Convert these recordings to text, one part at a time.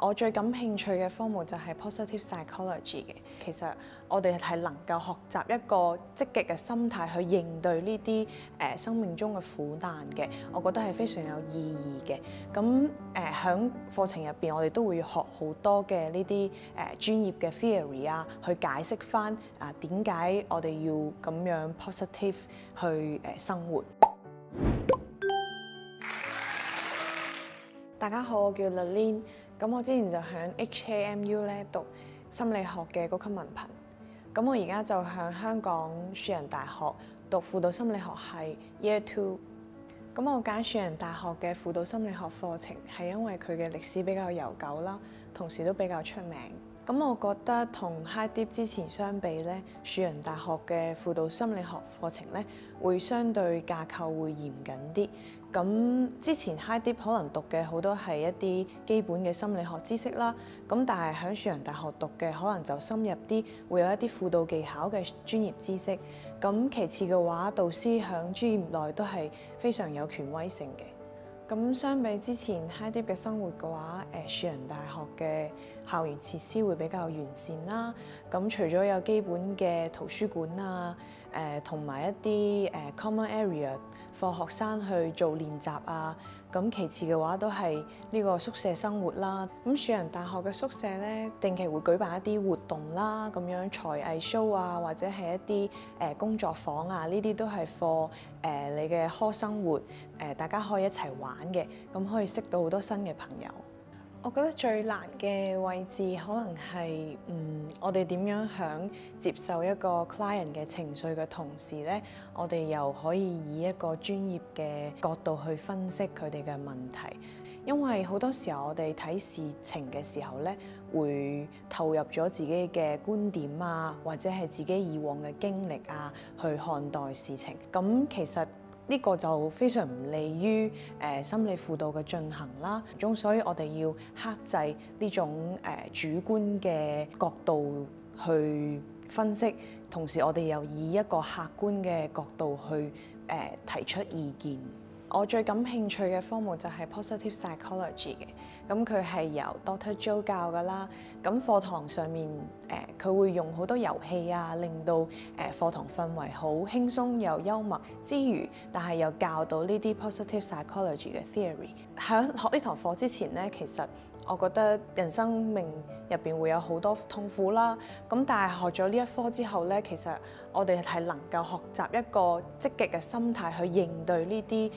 我最感興趣嘅科目就係 positive psychology 嘅。其實我哋係能夠學習一個積極嘅心態去應對呢啲生命中嘅苦難嘅，我覺得係非常有意義嘅。咁喺課程入邊，我哋都會學好多嘅呢啲專業嘅 theory 啊，去解釋返點解我哋要咁樣 positive 去生活。大家好，我叫 Lilin。咁我之前就喺 HKMU 咧讀心理學嘅高級文憑。咁我而家就喺香港樹仁大學讀輔導心理學系 Year 2。咁我揀樹仁大學嘅輔導心理學課程係因為佢嘅歷史比較悠久啦，同時都比較出名。咁我覺得同 High Dip 之前相比咧，樹仁大學嘅輔導心理學課程咧會相對架構會嚴謹啲。咁之前 High Dip 可能讀嘅好多係一啲基本嘅心理學知識啦，咁但係喺樹仁大學讀嘅可能就深入啲，會有一啲輔導技巧嘅專業知識。咁其次嘅話，導師喺專業內都係非常有權威性嘅。咁相比之前 High Dip 嘅生活嘅話，樹仁大學嘅校園設施會比較完善啦。咁除咗有基本嘅圖書館啊，同埋一啲common area 課學生去做練習啊。咁其次嘅話都係呢個宿舍生活啦。咁樹仁大學嘅宿舍咧，定期會舉辦一啲活動啦，咁樣才藝 show 啊，或者係一啲工作坊啊，呢啲都係 for 你嘅科生活，大家可以一齊玩嘅，咁可以識到好多新嘅朋友。我覺得最難嘅位置可能係我哋點樣響接受一個 client 嘅情緒嘅同時咧，我哋又可以以一個專業嘅角度去分析佢哋嘅問題。因為好多時候我哋睇事情嘅時候咧，會投入咗自己嘅觀點啊，或者係自己以往嘅經歷啊，去看待事情。咁其實呢個就非常唔利於心理輔導嘅進行啦，所以我哋要克制呢種主觀嘅角度去分析，同時我哋又以一個客觀嘅角度去提出意見。我最感興趣嘅科目就係 positive psychology 嘅，咁佢係由 Dr. Jo 教㗎啦。咁課堂上面佢會用好多遊戲啊，令到課堂氛圍好輕鬆又幽默之餘，但係又教到呢啲 positive psychology 嘅 theory。喺學呢堂課之前咧，其實我覺得人生命入邊會有好多痛苦啦，咁但係學咗呢一科之後咧，其實我哋係能夠學習一個積極嘅心態去應對呢啲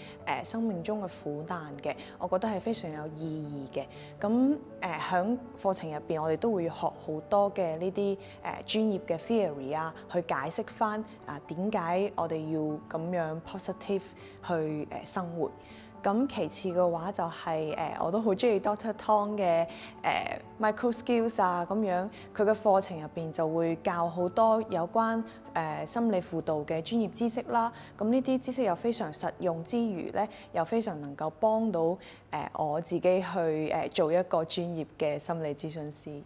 生命中嘅苦難嘅，我覺得係非常有意義嘅。咁喺課程入邊，我哋都會學好多嘅呢啲專業嘅 theory 啊，去解釋返點解我哋要咁樣 positive 去生活。咁其次嘅話就係我都好中意 Dr. Tong 嘅micro skills 啊，咁樣佢嘅課程入邊就會教好多有關心理輔導嘅專業知識啦。咁呢啲知識又非常實用之餘咧，又非常能夠幫到我自己去做一個專業嘅心理諮詢師。